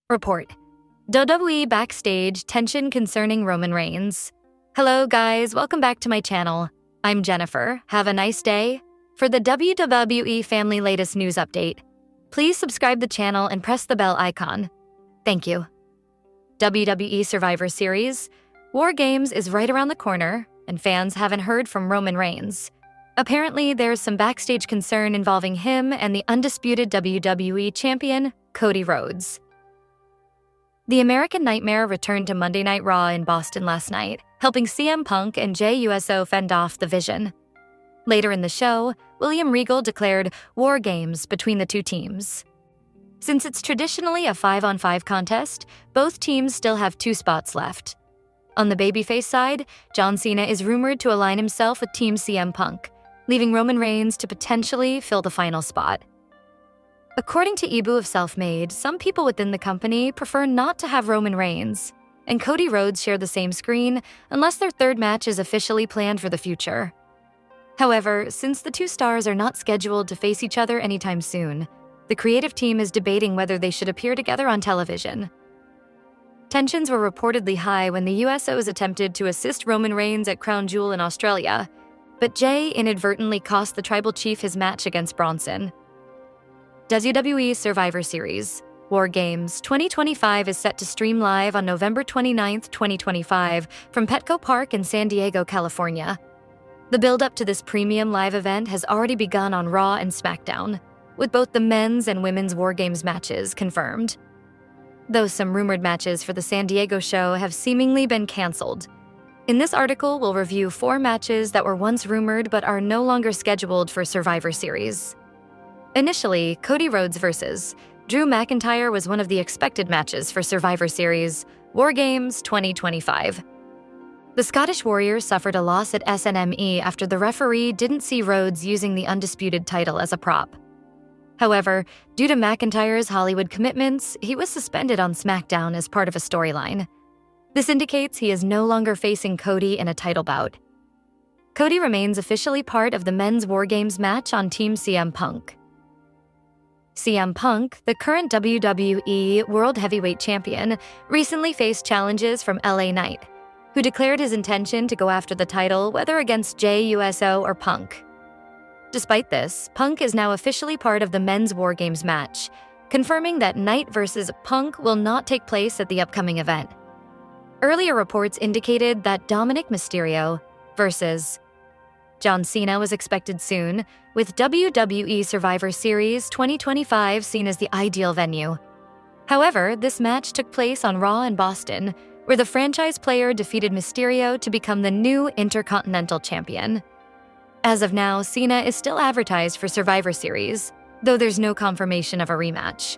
Report. WWE Backstage tension concerning Roman Reigns. Hello guys, welcome back to my channel. I'm Jennifer. Have a nice day. For the WWE family latest news update, please subscribe the channel and press the bell icon. Thank you. WWE Survivor Series. War Games is right around the corner, and fans haven't heard from Roman Reigns. Apparently, there's some backstage concern involving him and the undisputed WWE champion, Cody Rhodes. The American Nightmare returned to Monday Night Raw in Boston last night, helping CM Punk and Jey Uso fend off the Vision. Later in the show, William Regal declared War Games between the two teams. Since it's traditionally a 5-on-5 contest, both teams still have 2 spots left. On the babyface side, John Cena is rumored to align himself with Team CM Punk, leaving Roman Reigns to potentially fill the final spot. According to Ibu of Self-Made, some people within the company prefer not to have Roman Reigns, and Cody Rhodes share the same screen unless their third match is officially planned for the future. However, since the 2 stars are not scheduled to face each other anytime soon, the creative team is debating whether they should appear together on television. Tensions were reportedly high when the USOs attempted to assist Roman Reigns at Crown Jewel in Australia, but Jey inadvertently cost the Tribal Chief his match against Bronson. WWE Survivor Series. War Games 2025 is set to stream live on November 29, 2025 from Petco Park in San Diego, California. The build-up to this premium live event has already begun on Raw and SmackDown, with both the men's and women's War Games matches confirmed. Though some rumored matches for the San Diego show have seemingly been canceled. In this article, we'll review 4 matches that were once rumored but are no longer scheduled for Survivor Series. Initially, Cody Rhodes vs. Drew McIntyre was one of the expected matches for Survivor Series War Games 2025. The Scottish Warrior suffered a loss at SNME after the referee didn't see Rhodes using the undisputed title as a prop. However, due to McIntyre's Hollywood commitments, he was suspended on SmackDown as part of a storyline. This indicates he is no longer facing Cody in a title bout. Cody remains officially part of the men's War Games match on Team CM Punk. CM Punk, the current WWE World Heavyweight Champion, recently faced challenges from LA Knight, who declared his intention to go after the title whether against Jey Uso or Punk. Despite this, Punk is now officially part of the men's War Games match, confirming that Knight vs. Punk will not take place at the upcoming event. Earlier reports indicated that Dominic Mysterio vs. John Cena was expected soon, with WWE Survivor Series 2025 seen as the ideal venue. However, this match took place on Raw in Boston, where the franchise player defeated Mysterio to become the new Intercontinental Champion. As of now, Cena is still advertised for Survivor Series, though there's no confirmation of a rematch.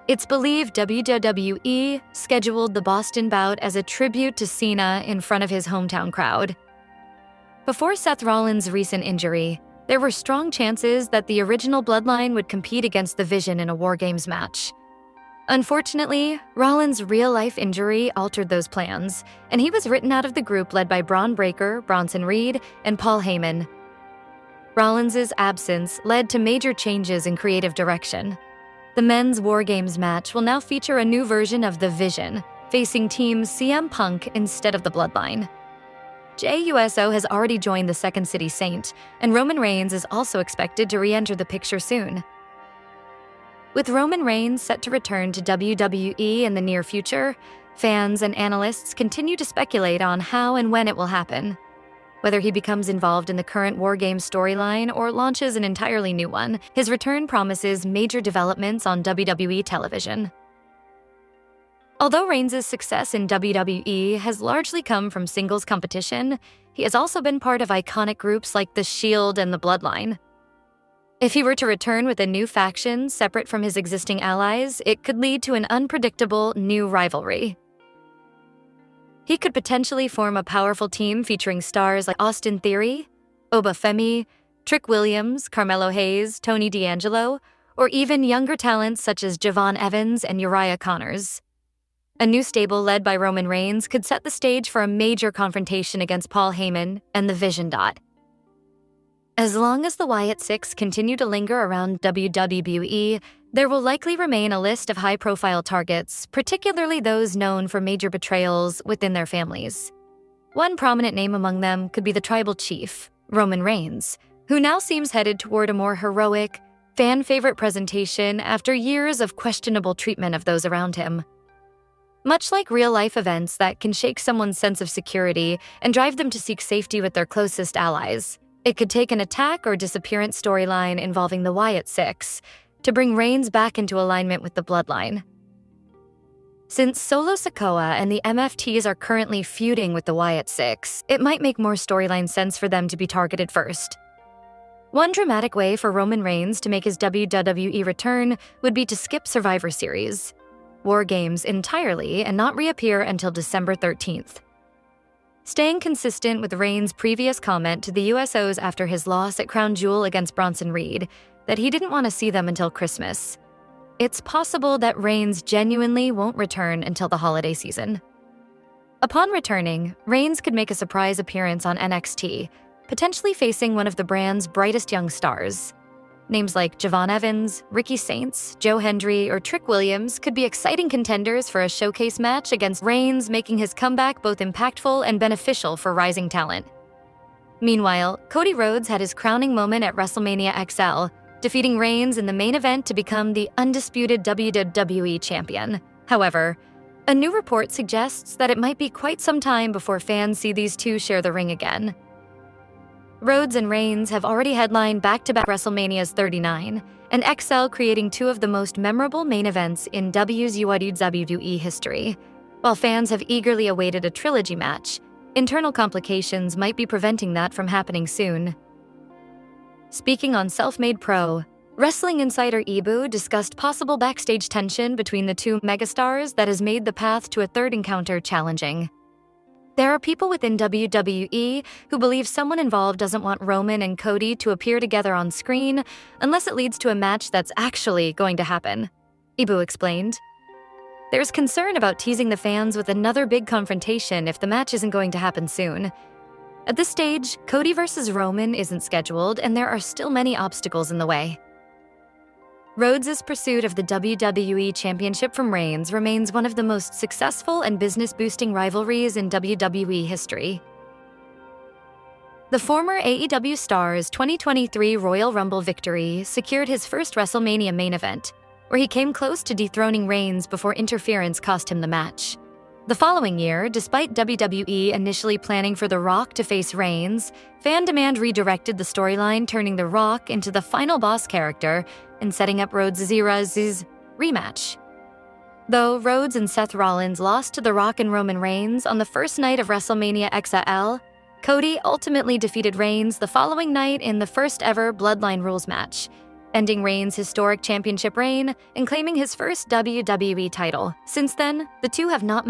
It's believed WWE scheduled the Boston bout as a tribute to Cena in front of his hometown crowd. Before Seth Rollins' recent injury, there were strong chances that the original Bloodline would compete against the Vision in a War Games match. Unfortunately, Rollins' real-life injury altered those plans, and he was written out of the group led by Braun Breaker, Bronson Reed, and Paul Heyman. Rollins' absence led to major changes in creative direction. The men's War Games match will now feature a new version of the Vision, facing Team CM Punk instead of the Bloodline. Jey Uso has already joined the Second City Saint, and Roman Reigns is also expected to re-enter the picture soon. With Roman Reigns set to return to WWE in the near future, fans and analysts continue to speculate on how and when it will happen. Whether he becomes involved in the current War Games storyline or launches an entirely new one, his return promises major developments on WWE television. Although Reigns' success in WWE has largely come from singles competition, he has also been part of iconic groups like The Shield and The Bloodline. If he were to return with a new faction separate from his existing allies, it could lead to an unpredictable new rivalry. He could potentially form a powerful team featuring stars like Austin Theory, Oba Femi, Trick Williams, Carmelo Hayes, Tony D'Angelo, or even younger talents such as Javon Evans and Uriah Connors. A new stable led by Roman Reigns could set the stage for a major confrontation against Paul Heyman and the Vision. As long as the Wyatt Six continue to linger around WWE, there will likely remain a list of high-profile targets, particularly those known for major betrayals within their families. One prominent name among them could be the tribal chief, Roman Reigns, who now seems headed toward a more heroic, fan-favorite presentation after years of questionable treatment of those around him. Much like real-life events that can shake someone's sense of security and drive them to seek safety with their closest allies, it could take an attack or disappearance storyline involving the Wyatt Six to bring Reigns back into alignment with the bloodline. Since Solo Sikoa and the MFTs are currently feuding with the Wyatt Six, it might make more storyline sense for them to be targeted first. One dramatic way for Roman Reigns to make his WWE return would be to skip Survivor Series, War Games entirely, and not reappear until December 13th. Staying consistent with Reigns' previous comment to the USOs after his loss at Crown Jewel against Bronson Reed that he didn't want to see them until Christmas, it's possible that Reigns genuinely won't return until the holiday season. Upon returning, Reigns could make a surprise appearance on NXT, potentially facing one of the brand's brightest young stars. Names like Javon Evans, Ricky Saints, Joe Hendry, or Trick Williams could be exciting contenders for a showcase match against Reigns, making his comeback both impactful and beneficial for rising talent. Meanwhile, Cody Rhodes had his crowning moment at WrestleMania XL, defeating Reigns in the main event to become the undisputed WWE champion. However, a new report suggests that it might be quite some time before fans see these two share the ring again. Rhodes and Reigns have already headlined back-to-back WrestleManias 39, and XL creating two of the most memorable main events in WWE history. While fans have eagerly awaited a trilogy match, internal complications might be preventing that from happening soon. Speaking on Self-Made Pro, wrestling insider Ibu discussed possible backstage tension between the two megastars that has made the path to a third encounter challenging. There are people within WWE who believe someone involved doesn't want Roman and Cody to appear together on screen unless it leads to a match that's actually going to happen, Ibu explained. There's concern about teasing the fans with another big confrontation if the match isn't going to happen soon. At this stage, Cody versus Roman isn't scheduled, and there are still many obstacles in the way. Rhodes' pursuit of the WWE Championship from Reigns remains one of the most successful and business-boosting rivalries in WWE history. The former AEW star's 2023 Royal Rumble victory secured his first WrestleMania main event, where he came close to dethroning Reigns before interference cost him the match. The following year, despite WWE initially planning for The Rock to face Reigns, fan demand redirected the storyline, turning The Rock into the final boss character and setting up Rhodes' rematch. Though Rhodes and Seth Rollins lost to The Rock and Roman Reigns on the first night of WrestleMania XL, Cody ultimately defeated Reigns the following night in the first-ever Bloodline Rules match, ending Reigns' historic championship reign and claiming his first WWE title. Since then, the two have not